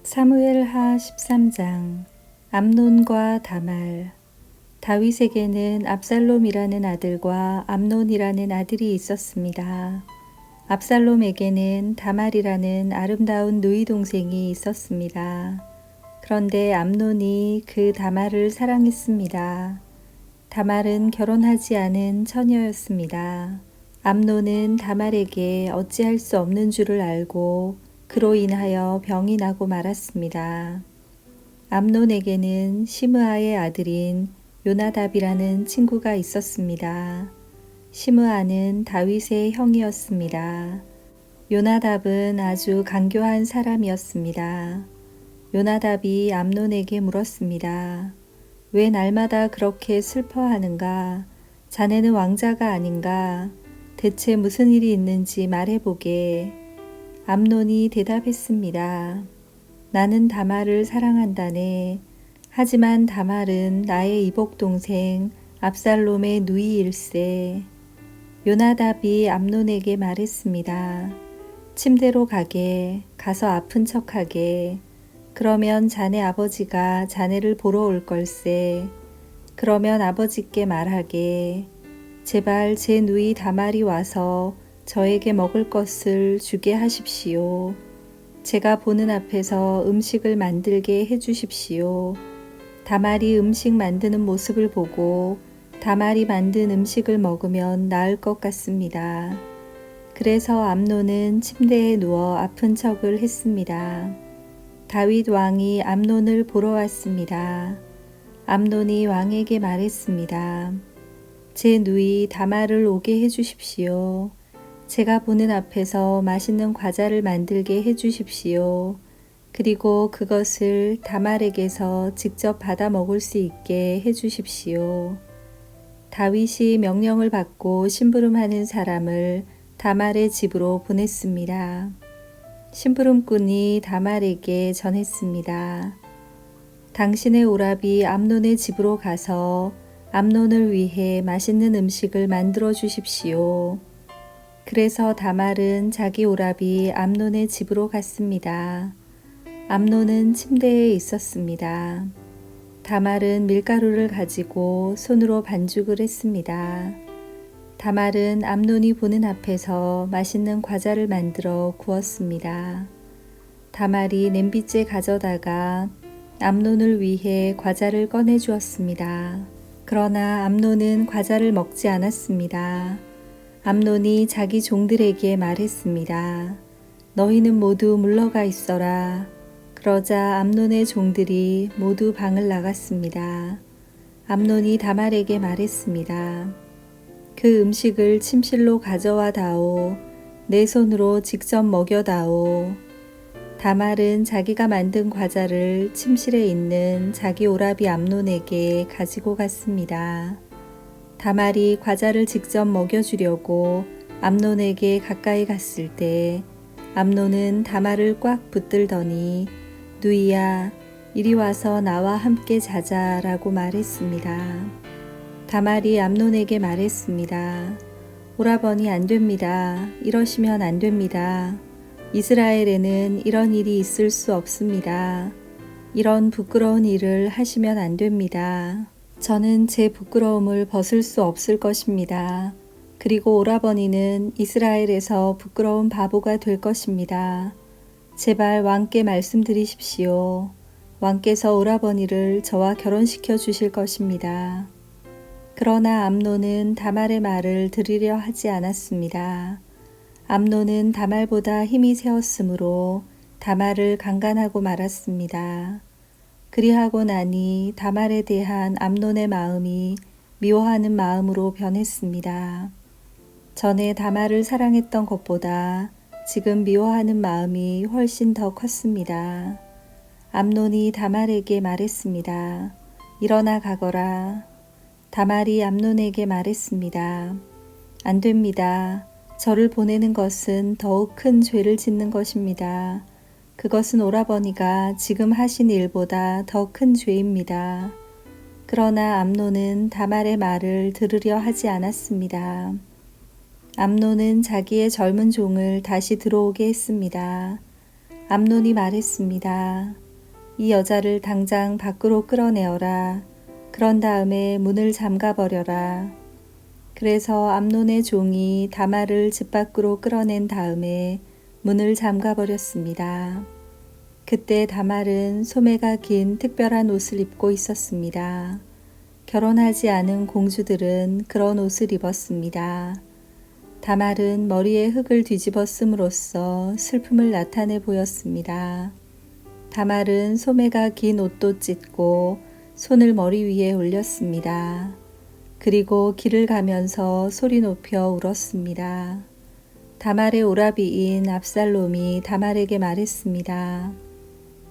사무엘하 13장. 암논과 다말. 다윗에게는 압살롬이라는 아들과 암논이라는 아들이 있었습니다. 압살롬에게는 다말이라는 아름다운 누이 동생이 있었습니다. 그런데 암논이 그 다말을 사랑했습니다. 다말은 결혼하지 않은 처녀였습니다. 암논은 다말에게 어찌할 수 없는 줄을 알고 그로 인하여 병이 나고 말았습니다. 암논에게는 시므아의 아들인 요나답이라는 친구가 있었습니다. 시므아는 다윗의 형이었습니다. 요나답은 아주 간교한 사람이었습니다. 요나답이 암논에게 물었습니다. 왜 날마다 그렇게 슬퍼하는가? 자네는 왕자가 아닌가? 대체 무슨 일이 있는지 말해보게. 암논이 대답했습니다. 나는 다말을 사랑한다네. 하지만 다말은 나의 이복동생 압살롬의 누이일세. 요나답이 암논에게 말했습니다. 침대로 가서 아픈 척하게. 그러면 자네 아버지가 자네를 보러 올 걸세. 그러면 아버지께 말하게. 제발 제 누이 다말이 와서 저에게 먹을 것을 주게 하십시오. 제가 보는 앞에서 음식을 만들게 해주십시오. 다말이 음식 만드는 모습을 보고 다말이 만든 음식을 먹으면 나을 것 같습니다. 그래서 암논은 침대에 누워 아픈 척을 했습니다. 다윗 왕이 암논을 보러 왔습니다. 암논이 왕에게 말했습니다. 제 누이 다말을 오게 해주십시오. 제가 보는 앞에서 맛있는 과자를 만들게 해주십시오. 그리고 그것을 다말에게서 직접 받아 먹을 수 있게 해주십시오. 다윗이 명령을 받고 심부름하는 사람을 다말의 집으로 보냈습니다. 심부름꾼이 다말에게 전했습니다. 당신의 오라비 암논의 집으로 가서 암논을 위해 맛있는 음식을 만들어 주십시오. 그래서 다말은 자기 오라비 암논의 집으로 갔습니다. 암논은 침대에 있었습니다. 다말은 밀가루를 가지고 손으로 반죽을 했습니다. 다말은 암논이 보는 앞에서 맛있는 과자를 만들어 구웠습니다. 다말이 냄비째 가져다가 암논을 위해 과자를 꺼내 주었습니다. 그러나 암논은 과자를 먹지 않았습니다. 암논이 자기 종들에게 말했습니다. 너희는 모두 물러가 있어라. 그러자 암논의 종들이 모두 방을 나갔습니다. 암논이 다말에게 말했습니다. 그 음식을 침실로 가져와 다오. 내 손으로 직접 먹여 다오. 다말은 자기가 만든 과자를 침실에 있는 자기 오라비 암논에게 가지고 갔습니다. 다말이 과자를 직접 먹여주려고 암논에게 가까이 갔을 때 암논은 다말을 꽉 붙들더니 누이야, 이리 와서 나와 함께 자자라고 말했습니다. 다말이 암논에게 말했습니다. 오라버니 안 됩니다. 이러시면 안 됩니다. 이스라엘에는 이런 일이 있을 수 없습니다. 이런 부끄러운 일을 하시면 안 됩니다. 저는 제 부끄러움을 벗을 수 없을 것입니다. 그리고 오라버니는 이스라엘에서 부끄러운 바보가 될 것입니다. 제발 왕께 말씀드리십시오. 왕께서 오라버니를 저와 결혼시켜 주실 것입니다. 그러나 암논은 다말의 말을 들으려 하지 않았습니다. 암논은 다말보다 힘이 세었으므로 다말을 강간하고 말았습니다. 그리하고 나니 다말에 대한 암논의 마음이 미워하는 마음으로 변했습니다. 전에 다말을 사랑했던 것보다 지금 미워하는 마음이 훨씬 더 컸습니다. 암논이 다말에게 말했습니다. 일어나 가거라. 다말이 암논에게 말했습니다. 안 됩니다. 저를 보내는 것은 더욱 큰 죄를 짓는 것입니다. 그것은 오라버니가 지금 하신 일보다 더 큰 죄입니다. 그러나 암논은 다말의 말을 들으려 하지 않았습니다. 암논은 자기의 젊은 종을 다시 들어오게 했습니다. 암논이 말했습니다. 이 여자를 당장 밖으로 끌어내어라. 그런 다음에 문을 잠가버려라. 그래서 암논의 종이 다말을 집 밖으로 끌어낸 다음에 문을 잠가버렸습니다. 그때 다말은 소매가 긴 특별한 옷을 입고 있었습니다. 결혼하지 않은 공주들은 그런 옷을 입었습니다. 다말은 머리에 흙을 뒤집어 씀으로써 슬픔을 나타내 보였습니다. 다말은 소매가 긴 옷도 찢고 손을 머리 위에 올렸습니다. 그리고 길을 가면서 소리 높여 울었습니다. 다말의 오라비인 압살롬이 다말에게 말했습니다.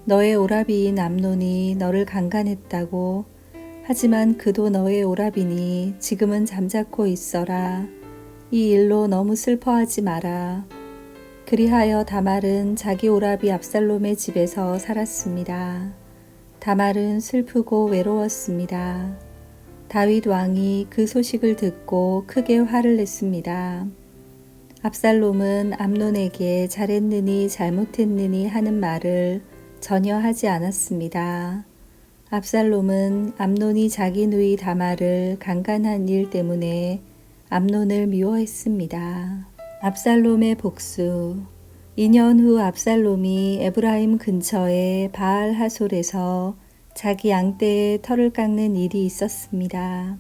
너의 오라비인 암논이 너를 강간했다고. 하지만 그도 너의 오라비니 지금은 잠자코 있어라. 이 일로 너무 슬퍼하지 마라. 그리하여 다말은 자기 오라비 압살롬의 집에서 살았습니다. 다말은 슬프고 외로웠습니다. 다윗 왕이 그 소식을 듣고 크게 화를 냈습니다. 압살롬은 암논에게 잘했느니 잘못했느니 하는 말을 전혀 하지 않았습니다. 압살롬은 암논이 자기 누이 다말을 강간한 일 때문에 암논을 미워했습니다. 압살롬의 복수. 2년 후 압살롬이 에브라임 근처의 바알 하솔에서 자기 양떼의 털을 깎는 일이 있었습니다.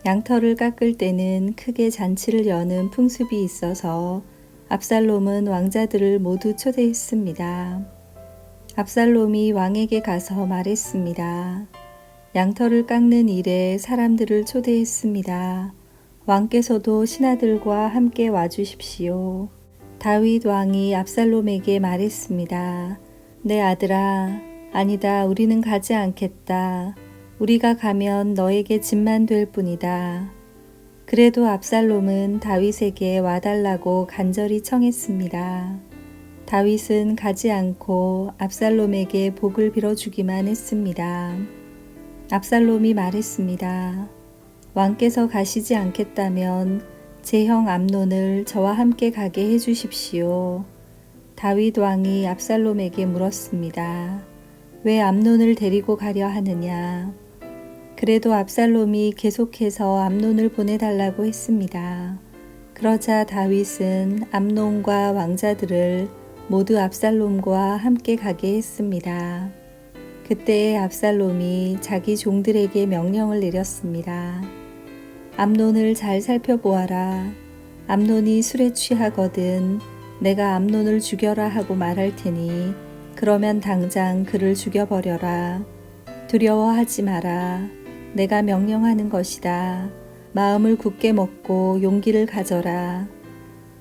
양털을 깎을 때는 크게 잔치를 여는 풍습이 있어서 압살롬은 왕자들을 모두 초대했습니다. 압살롬이 왕에게 가서 말했습니다. 양털을 깎는 일에 사람들을 초대했습니다. 왕께서도 신하들과 함께 와주십시오. 다윗 왕이 압살롬에게 말했습니다. 내 아들아, 아니다, 우리는 가지 않겠다. 우리가 가면 너에게 짐만 될 뿐이다. 그래도 압살롬은 다윗에게 와달라고 간절히 청했습니다. 다윗은 가지 않고 압살롬에게 복을 빌어주기만 했습니다. 압살롬이 말했습니다. 왕께서 가시지 않겠다면 제 형 암논을 저와 함께 가게 해주십시오. 다윗 왕이 압살롬에게 물었습니다. 왜 암논을 데리고 가려 하느냐? 그래도 압살롬이 계속해서 암논을 보내달라고 했습니다. 그러자 다윗은 암논과 왕자들을 모두 압살롬과 함께 가게 했습니다. 그때 압살롬이 자기 종들에게 명령을 내렸습니다. 암논을 잘 살펴보아라. 암논이 술에 취하거든 내가 암논을 죽여라 하고 말할 테니 그러면 당장 그를 죽여버려라. 두려워하지 마라. 내가 명령하는 것이다. 마음을 굳게 먹고 용기를 가져라.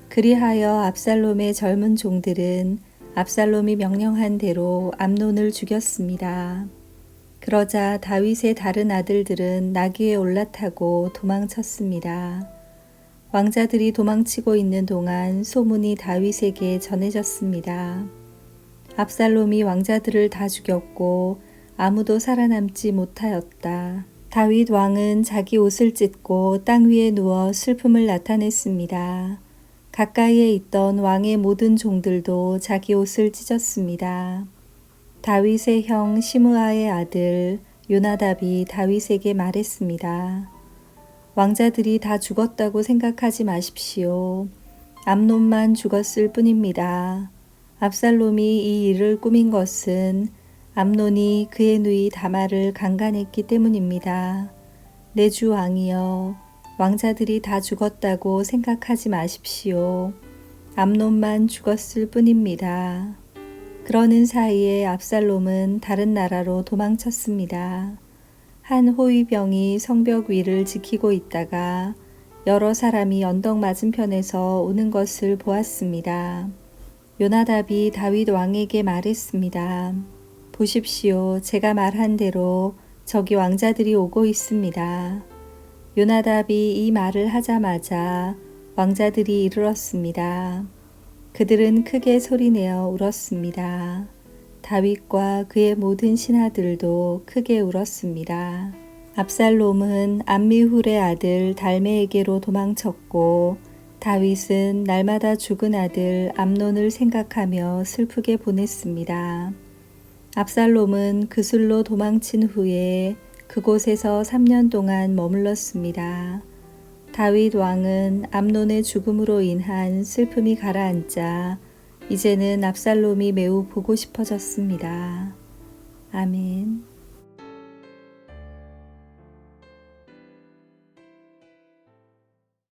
그리하여 압살롬의 젊은 종들은 압살롬이 명령한 대로 암논을 죽였습니다. 그러자 다윗의 다른 아들들은 나귀에 올라타고 도망쳤습니다. 왕자들이 도망치고 있는 동안 소문이 다윗에게 전해졌습니다. 압살롬이 왕자들을 다 죽였고 아무도 살아남지 못하였다. 다윗 왕은 자기 옷을 찢고 땅 위에 누워 슬픔을 나타냈습니다. 가까이에 있던 왕의 모든 종들도 자기 옷을 찢었습니다. 다윗의 형 시므아의 아들 요나답이 다윗에게 말했습니다. 왕자들이 다 죽었다고 생각하지 마십시오. 암논만 죽었을 뿐입니다. 압살롬이 이 일을 꾸민 것은 암논이 그의 누이 다말을 강간했기 때문입니다. 내 주 왕이여, 왕자들이 다 죽었다고 생각하지 마십시오. 암논만 죽었을 뿐입니다. 그러는 사이에 압살롬은 다른 나라로 도망쳤습니다. 한 호위병이 성벽 위를 지키고 있다가 여러 사람이 언덕 맞은편에서 오는 것을 보았습니다. 요나답이 다윗 왕에게 말했습니다. 보십시오. 제가 말한 대로 저기 왕자들이 오고 있습니다. 요나답이 이 말을 하자마자 왕자들이 이르렀습니다. 그들은 크게 소리내어 울었습니다. 다윗과 그의 모든 신하들도 크게 울었습니다. 압살롬은 암미훌의 아들 달메에게로 도망쳤고 다윗은 날마다 죽은 아들 암논을 생각하며 슬프게 보냈습니다. 압살롬은 그술로 도망친 후에 그곳에서 3년 동안 머물렀습니다. 다윗 왕은 암논의 죽음으로 인한 슬픔이 가라앉자 이제는 압살롬이 매우 보고 싶어졌습니다. 아멘.